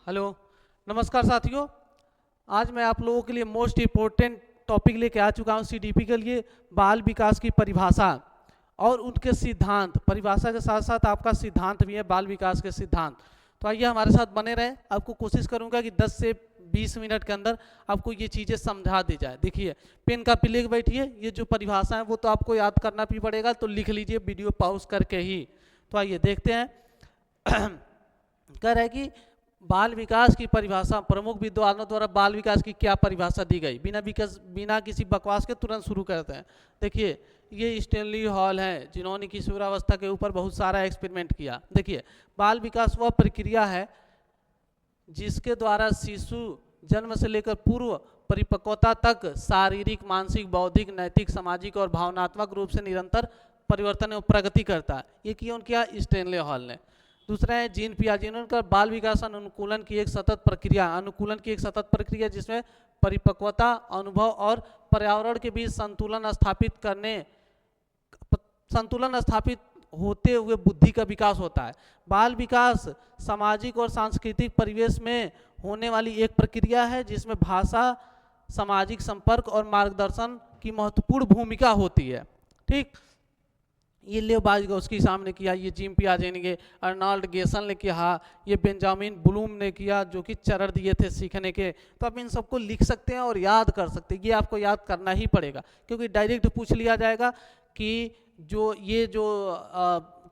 Hello, नमस्कार साथियों। आज मैं आप लोगों के लिए मोस्ट इम्पोर्टेंट टॉपिक लेके आ चुका हूँ सीडीपी के लिए। बाल विकास की परिभाषा और उनके सिद्धांत। परिभाषा के साथ साथ आपका सिद्धांत भी है, बाल विकास के सिद्धांत। तो आइए हमारे साथ बने रहें। आपको कोशिश करूंगा कि 10 से 20 मिनट के अंदर आपको ये चीज़ें समझा दी जाए। देखिए, पेन कापी लेके बैठिए। ये जो परिभाषा है वो तो आपको याद करना भी पड़ेगा, तो लिख लीजिए वीडियो पॉज करके ही। तो आइए देखते हैं। कह रहा है कि बाल विकास की परिभाषा, प्रमुख विद्वानों द्वारा बाल विकास की क्या परिभाषा दी गई। बिना किसी बकवास के तुरंत शुरू करते हैं। देखिए, ये स्टैनली हॉल हैं जिन्होंने किशोरावस्था के ऊपर बहुत सारा एक्सपेरिमेंट किया। देखिए, बाल विकास वह प्रक्रिया है जिसके द्वारा शिशु जन्म से लेकर पूर्व परिपक्वता तक शारीरिक, मानसिक, बौद्धिक, नैतिक, सामाजिक और भावनात्मक रूप से निरंतर परिवर्तन एवं प्रगति करता है। ये किया उनके स्टैनली हॉल ने। दूसरा है जीन पियाजे। उनका बाल विकास अनुकूलन की एक सतत प्रक्रिया जिसमें परिपक्वता, अनुभव और पर्यावरण के बीच संतुलन स्थापित होते हुए बुद्धि का विकास होता है। बाल विकास सामाजिक और सांस्कृतिक परिवेश में होने वाली एक प्रक्रिया है जिसमें भाषा, सामाजिक संपर्क और मार्गदर्शन की महत्वपूर्ण भूमिका होती है। ठीक, ये लेव उसके सामने किया, ये जिम पियाजे ने, अर्नल्ड गेसन ने किया, ये बेंजामिन ब्लूम ने किया, जो कि चरण दिए थे सीखने के। तो आप इन सबको लिख सकते हैं और याद कर सकते हैं। ये आपको याद करना ही पड़ेगा, क्योंकि डायरेक्ट पूछ लिया जाएगा कि जो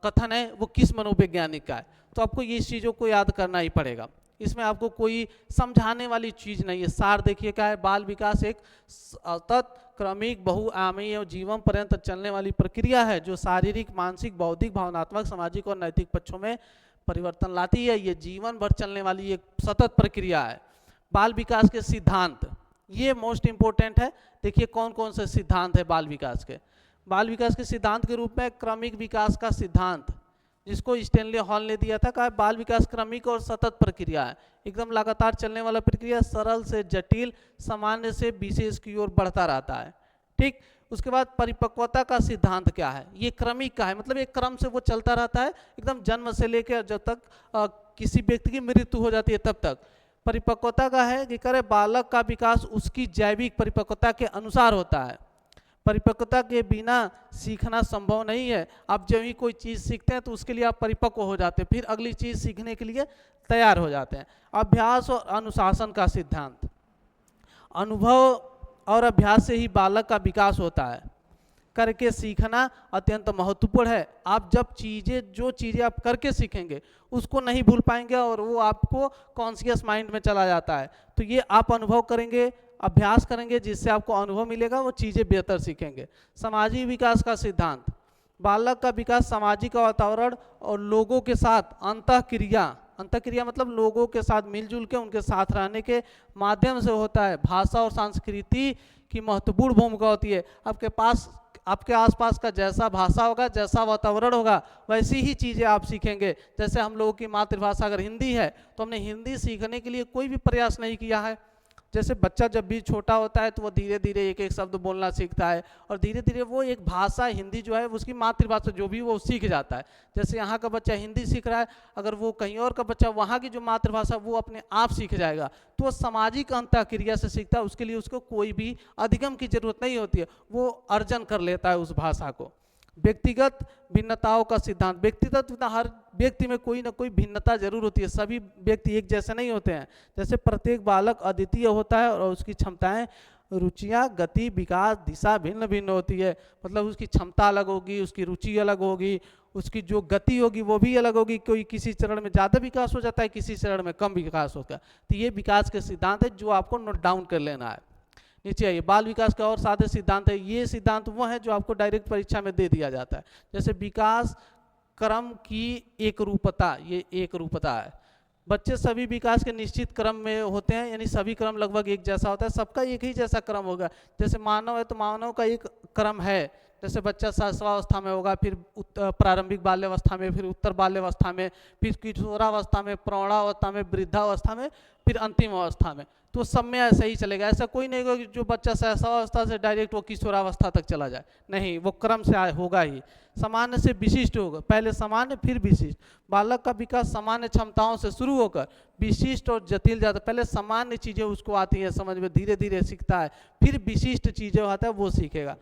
कथन है वो किस मनोवैज्ञानिक का है। तो आपको ये चीज़ों को याद करना ही पड़ेगा। इसमें आपको कोई समझाने वाली चीज़ नहीं है। सार देखिए क्या है, बाल विकास एक सतत, क्रमिक, बहुआयामी एवं जीवन पर्यंत चलने वाली प्रक्रिया है जो शारीरिक, मानसिक, बौद्धिक, भावनात्मक, सामाजिक और नैतिक पक्षों में परिवर्तन लाती है। ये जीवन भर चलने वाली एक सतत प्रक्रिया है। बाल विकास के सिद्धांत, ये मोस्ट इंपोर्टेंट है। देखिए कौन कौन से सिद्धांत है बाल विकास के। बाल विकास के सिद्धांत के रूप में क्रमिक विकास का सिद्धांत, जिसको स्टैनली हॉल ने दिया था, कहा बाल विकास क्रमिक और सतत प्रक्रिया है, एकदम लगातार चलने वाला प्रक्रिया, सरल से जटिल, सामान्य से विशेष की ओर बढ़ता रहता है। ठीक, उसके बाद परिपक्वता का सिद्धांत क्या है, ये क्रमिक का है, मतलब एक क्रम से वो चलता रहता है, एकदम जन्म से लेकर जब तक किसी व्यक्ति की मृत्यु हो जाती है तब तक। परिपक्वता का है कि करे बालक का विकास उसकी जैविक परिपक्वता के अनुसार होता है। परिपक्वता के बिना सीखना संभव नहीं है। आप जब भी कोई चीज़ सीखते हैं तो उसके लिए आप परिपक्व हो जाते हैं, फिर अगली चीज़ सीखने के लिए तैयार हो जाते हैं। अभ्यास और अनुशासन का सिद्धांत, अनुभव और अभ्यास से ही बालक का विकास होता है। करके सीखना अत्यंत महत्वपूर्ण है। आप जब जो चीज़ें आप करके सीखेंगे उसको नहीं भूल पाएंगे और वो आपको कॉन्शियस माइंड में चला जाता है। तो ये आप अनुभव करेंगे, अभ्यास करेंगे, जिससे आपको अनुभव मिलेगा, वो चीज़ें बेहतर सीखेंगे। सामाजिक विकास का सिद्धांत, बालक का विकास सामाजिक वातावरण और लोगों के साथ अंतःक्रिया मतलब लोगों के साथ मिलजुल के उनके साथ रहने के माध्यम से होता है। भाषा और संस्कृति की महत्वपूर्ण भूमिका होती है। आपके आसपास का जैसा भाषा होगा, जैसा वातावरण होगा, वैसी ही चीज़ें आप सीखेंगे। जैसे हम लोगों की मातृभाषा अगर हिंदी है तो हमने हिंदी सीखने के लिए कोई भी प्रयास नहीं किया है। जैसे बच्चा जब भी छोटा होता है तो वो धीरे धीरे एक एक शब्द बोलना सीखता है और धीरे धीरे वो एक भाषा, हिंदी जो है उसकी मातृभाषा जो भी वो सीख जाता है। जैसे यहाँ का बच्चा हिंदी सीख रहा है, अगर वो कहीं और का बच्चा वहाँ की जो मातृभाषा वो अपने आप सीख जाएगा। तो वो सामाजिक अंतःक्रिया से सीखता है, उसके लिए उसको कोई भी अधिगम की जरूरत नहीं होती है, वो अर्जन कर लेता है उस भाषा को। व्यक्तिगत भिन्नताओं का सिद्धांत, हर व्यक्ति में कोई ना कोई भिन्नता जरूर होती है, सभी व्यक्ति एक जैसे नहीं होते हैं। जैसे प्रत्येक बालक अद्वितीय होता है और उसकी क्षमताएं, रुचियां, गति, विकास, दिशा भिन्न भिन्न होती है। मतलब उसकी क्षमता अलग होगी, उसकी रुचि अलग होगी, उसकी जो गति होगी वो भी अलग होगी। कोई किसी चरण में ज़्यादा विकास हो जाता है, किसी चरण में कम विकास होता है। तो ये विकास के सिद्धांत है जो आपको नोट डाउन कर लेना है। नीचे आइए, बाल विकास का और सादे सिद्धांत है। ये सिद्धांत वो है जो आपको डायरेक्ट परीक्षा में दे दिया जाता है। जैसे विकास क्रम की एकरूपता, ये एकरूपता है। बच्चे सभी विकास के निश्चित क्रम में होते हैं, यानी सभी क्रम लगभग एक जैसा होता है, सबका एक ही जैसा क्रम होगा। जैसे मानव है तो मानव का एक क्रम है, जैसे बच्चा शैशवावस्था में होगा, फिर प्रारंभिक बाल्यावस्था में, फिर उत्तर बाल्यावस्था में, फिर किशोरावस्था में, प्रौढ़ावस्था में, वृद्धावस्था में, फिर अंतिम अवस्था में। तो सब में ऐसा ही चलेगा। ऐसा कोई नहीं होगा कि जो बच्चा शैशवावस्था से डायरेक्ट वो किशोरावस्था तक चला जाए, नहीं, वो क्रम से होगा ही, सामान्य से विशिष्ट होगा, पहले सामान्य फिर विशिष्ट। बालक का विकास सामान्य क्षमताओं से शुरू होकर विशिष्ट और जटिल जाता है। पहले सामान्य चीज़ें उसको आती है समझ में, धीरे धीरे सीखता है, फिर विशिष्ट चीज़ें आता है वो सीखेगा।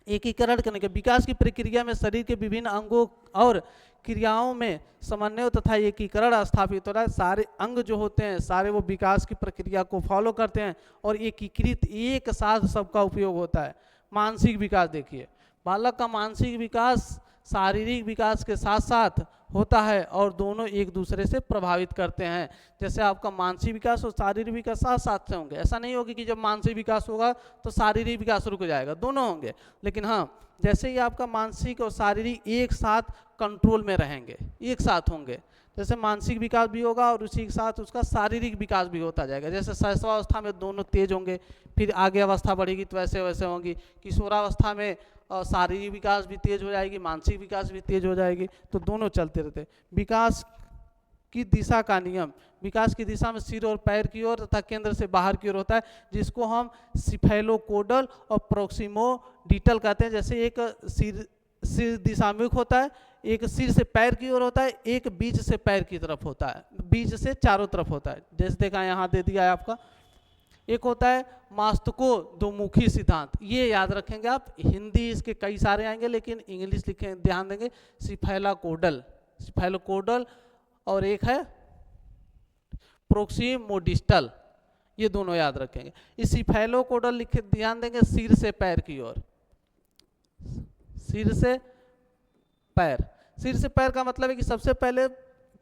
एकीकरण करने के विकास की प्रक्रिया में शरीर के विभिन्न अंगों और क्रियाओं में समन्वय तथा एकीकरण स्थापित हो रहा है। सारे अंग जो होते हैं सारे वो विकास की प्रक्रिया को फॉलो करते हैं और एकीकृत एक साथ सबका उपयोग होता है। मानसिक विकास देखिए, बालक का मानसिक विकास शारीरिक विकास के साथ साथ होता है और दोनों एक दूसरे से प्रभावित करते हैं। जैसे आपका मानसिक विकास और शारीरिक विकास साथ साथ से होंगे, ऐसा नहीं होगा कि जब मानसिक विकास होगा तो शारीरिक विकास रुक जाएगा, दोनों होंगे। लेकिन हाँ, जैसे ही आपका मानसिक और शारीरिक एक साथ कंट्रोल में रहेंगे, एक साथ होंगे, जैसे मानसिक विकास भी होगा और उसी के साथ उसका शारीरिक विकास भी होता जाएगा। जैसे शैशवावस्था में दोनों तेज होंगे, फिर आगे अवस्था बढ़ेगी तो वैसे वैसे होंगी। किशोरावस्था में शारीरिक विकास भी तेज हो जाएगी, मानसिक विकास भी तेज हो जाएगी, तो दोनों चलते रहते हैं। विकास की दिशा का नियम, विकास की दिशा में सिर और पैर की ओर तथा केंद्र से बाहर की ओर होता है, जिसको हम सिफेलोकोडल और प्रोक्सिमोडिटल कहते हैं। जैसे एक सिर दिशामुख होता है, एक सिर से पैर की ओर होता है, एक बीच से पैर की तरफ होता है, बीच से चारों तरफ होता है। जैसे देखा यहाँ दे दिया है आपका। एक होता है मास्तको दो मुखी सिद्धांत, ये याद रखेंगे आप। हिंदी इसके कई सारे आएंगे लेकिन इंग्लिश लिखे ध्यान देंगे। सिफेलोकोडल, सिफेलोकोडल, और एक है प्रोक्सिमोडिस्टल, ये दोनों याद रखेंगे। इस सिफेलोकोडल लिखे ध्यान देंगे सिर से पैर की ओर, सिर से पैर। सिर से पैर का मतलब है कि सबसे पहले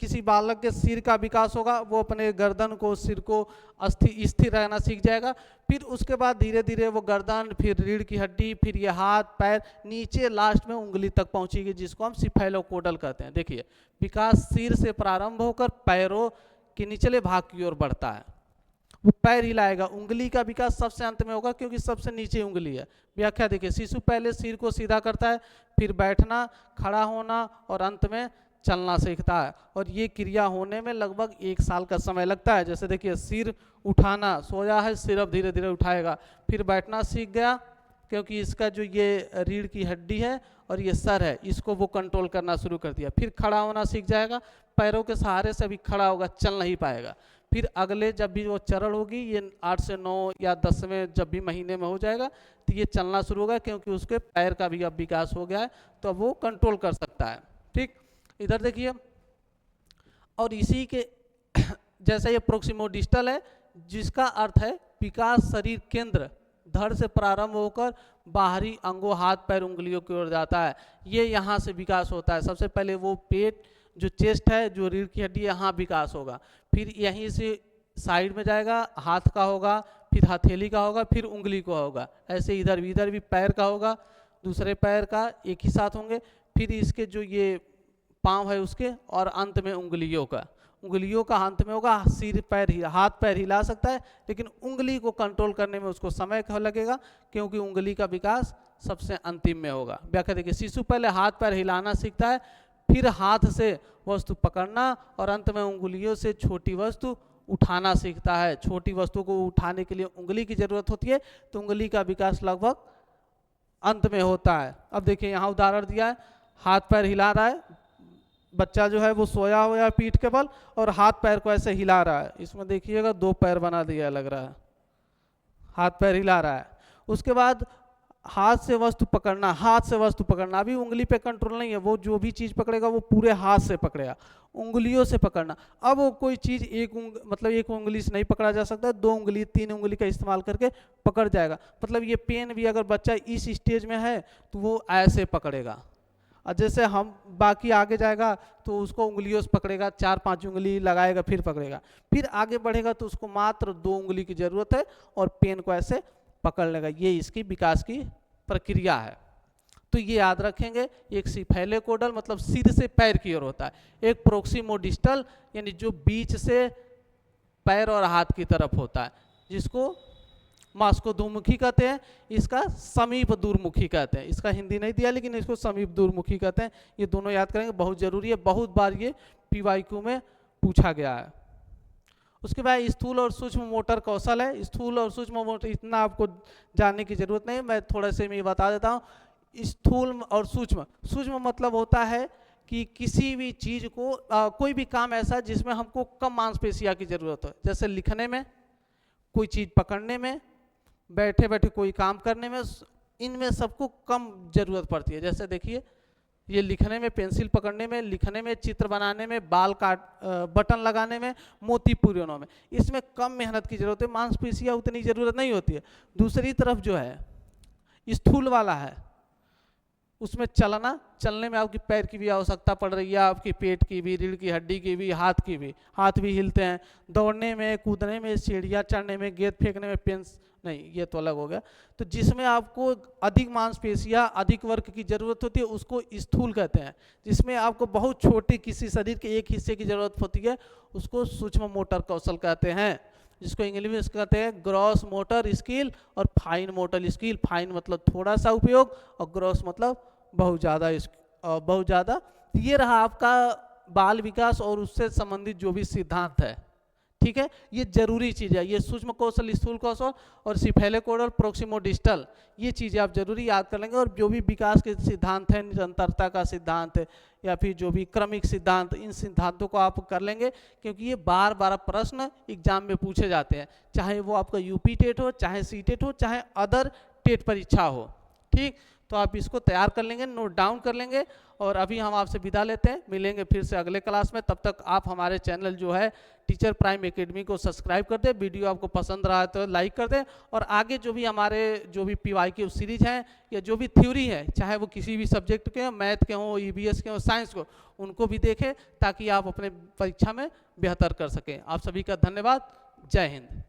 किसी बालक के सिर का विकास होगा, वो अपने गर्दन को, सिर को स्थिर रहना सीख जाएगा। फिर उसके बाद धीरे धीरे वो गर्दन, फिर रीढ़ की हड्डी, फिर ये हाथ पैर, नीचे लास्ट में उंगली तक पहुंचेगी, जिसको हम सिफेलोकोडल कहते हैं। देखिए, विकास सिर से प्रारंभ होकर पैरों के निचले भाग की ओर बढ़ता है। वो पैर हिलाएगा, उंगली का विकास सबसे अंत में होगा क्योंकि सबसे नीचे उंगली है। व्याख्या देखिए, शिशु पहले सिर को सीधा करता है, फिर बैठना, खड़ा होना और अंत में चलना सीखता है। और ये क्रिया होने में लगभग 1 साल का समय लगता है। जैसे देखिए, सिर उठाना, सोया है, सिर अब धीरे धीरे उठाएगा, फिर बैठना सीख गया क्योंकि इसका जो ये रीढ़ की हड्डी है और ये सर है, इसको वो कंट्रोल करना शुरू कर दिया। फिर खड़ा होना सीख जाएगा, पैरों के सहारे से भी खड़ा होगा, चल नहीं पाएगा। फिर अगले जब भी वो चरण होगी, ये 8 से 9 या 10वें जब भी महीने में हो जाएगा तो ये चलना शुरू होगा क्योंकि उसके पैर का भी अब विकास हो गया है, तो अब वो कंट्रोल कर सकता है। ठीक, इधर देखिए, और इसी के जैसे ये प्रोक्सिमोडिस्टल है, जिसका अर्थ है विकास शरीर केंद्र धड़ से प्रारंभ होकर बाहरी अंगों, हाथ पैर, उंगलियों की ओर जाता है। ये यहाँ से विकास होता है। सबसे पहले वो पेट, जो चेस्ट है, जो रीढ़ की हड्डी, यहाँ विकास होगा, फिर यहीं से साइड में जाएगा, हाथ का होगा, फिर हथेली का होगा, फिर उंगली का होगा। ऐसे इधर भी पैर का होगा, दूसरे पैर का एक ही साथ होंगे, फिर इसके जो ये पाँव है उसके, और अंत में उंगलियों का अंत में होगा। सिर पैर, हाथ पैर हिला सकता है लेकिन उंगली को कंट्रोल करने में उसको समय लगेगा क्योंकि उंगली का विकास सबसे अंतिम में होगा। व्याख्या देखिए, शिशु पहले हाथ पैर हिलाना सीखता है, फिर हाथ से वस्तु पकड़ना और अंत में उंगलियों से छोटी वस्तु उठाना सीखता है। छोटी वस्तु को उठाने के लिए उंगली की जरूरत होती है, तो उंगली का विकास लगभग अंत में होता है। अब देखिए, यहाँ उदाहरण दिया है, हाथ पैर हिला रहा है बच्चा, जो है वो सोया हुआ है पीठ के बल और हाथ पैर को ऐसे हिला रहा है। इसमें देखिएगा 2 पैर बना दिया लग रहा है, हाथ पैर हिला रहा है। उसके बाद हाथ से वस्तु पकड़ना, अभी उंगली पे कंट्रोल नहीं है, वो जो भी चीज़ पकड़ेगा वो पूरे हाथ से पकड़ेगा। उंगलियों से पकड़ना, अब वो कोई चीज़ एक उंगली से नहीं पकड़ा जा सकता, 2 उंगली 3 उंगली का इस्तेमाल करके पकड़ जाएगा। मतलब ये पेन भी अगर बच्चा इस स्टेज में है तो वो ऐसे पकड़ेगा, और जैसे हम बाकी आगे जाएगा तो उसको उंगलियों से पकड़ेगा, 4-5 उंगली लगाएगा फिर पकड़ेगा। फिर आगे बढ़ेगा तो उसको मात्र 2 उंगली की जरूरत है और पेन को ऐसे पकड़ लेगा। ये इसकी विकास की प्रक्रिया है। तो ये याद रखेंगे, एक सिफेलोकोडल मतलब सिर से पैर की ओर होता है, एक प्रोक्सिमोडिस्टल यानी जो बीच से पैर और हाथ की तरफ होता है, जिसको मास को दुमुखी कहते हैं, इसका समीप दूरमुखी कहते हैं। इसका हिंदी नहीं दिया लेकिन इसको समीप दूरमुखी कहते हैं। ये दोनों याद करेंगे, बहुत जरूरी है, बहुत बार ये PYQ में पूछा गया है। उसके बाद स्थूल और सूक्ष्म मोटर कौशल है। स्थूल और सूक्ष्म मोटर इतना आपको जानने की जरूरत नहीं, मैं थोड़ा से मैं बता देता हूँ। स्थूल और सूक्ष्म, सूक्ष्म मतलब होता है कि किसी भी चीज़ को कोई भी काम ऐसा जिसमें हमको कम मांसपेशियाँ की जरूरत हो, जैसे लिखने में, कोई चीज़ पकड़ने में, बैठे बैठे कोई काम करने में, इनमें सबको कम जरूरत पड़ती है। जैसे देखिए ये लिखने में, पेंसिल पकड़ने में, लिखने में, चित्र बनाने में, बाल काट बटन लगाने में, मोती पूरनों में, इसमें कम मेहनत की जरूरत है, मांसपेशियाँ उतनी जरूरत नहीं होती है। दूसरी तरफ जो है स्थूल वाला है, उसमें चलने में आपकी पैर की भी आवश्यकता पड़ रही है, आपकी पेट की भी, रीढ़ की हड्डी की भी, हाथ की भी, हाथ भी हिलते हैं। दौड़ने में, कूदने में, सीढ़ियाँ चढ़ने में, गेंद फेंकने में, पेंस नहीं, ये तो अलग हो गया। तो जिसमें आपको अधिक मांसपेशियाँ, अधिक वर्क की जरूरत होती है उसको स्थूल कहते हैं। जिसमें आपको बहुत छोटे किसी शरीर के एक हिस्से की जरूरत होती है उसको सूक्ष्म मोटर कौशल कहते हैं, जिसको इंग्लिश में कहते हैं ग्रॉस मोटर स्किल और फाइन मोटर स्किल। फाइन मतलब थोड़ा सा उपयोग और ग्रॉस मतलब बहुत ज़्यादा। ये रहा आपका बाल विकास और उससे संबंधित जो भी सिद्धांत है, ठीक है। ये जरूरी चीज़ है, ये सूक्ष्म कौशल, स्थूल कौशल और सिफेलोकोडल, प्रोक्सिमोडिस्टल, ये चीज़ें आप जरूरी याद कर लेंगे। और जो भी विकास के सिद्धांत हैं, निरंतरता का सिद्धांत है या फिर जो भी क्रमिक सिद्धांत, इन सिद्धांतों को आप कर लेंगे, क्योंकि ये बार बार प्रश्न एग्जाम में पूछे जाते हैं, चाहे वो आपका यूपी टेट हो, चाहे सी टेट हो, चाहे अदर टेट परीक्षा हो, ठीक। तो आप इसको तैयार कर लेंगे, नोट डाउन कर लेंगे। और अभी हम आपसे विदा लेते हैं, मिलेंगे फिर से अगले क्लास में। तब तक आप हमारे चैनल जो है टीचर प्राइम एकेडमी को सब्सक्राइब कर दें, वीडियो आपको पसंद रहा है तो लाइक कर दें। और आगे जो भी हमारे जो भी PYQ सीरीज हैं या जो भी थ्योरी है, चाहे वो किसी भी सब्जेक्ट के, मैथ के हों, EVS के हों, साइंस को, उनको भी देखें ताकि आप अपने परीक्षा में बेहतर कर सकें। आप सभी का धन्यवाद। जय हिंद।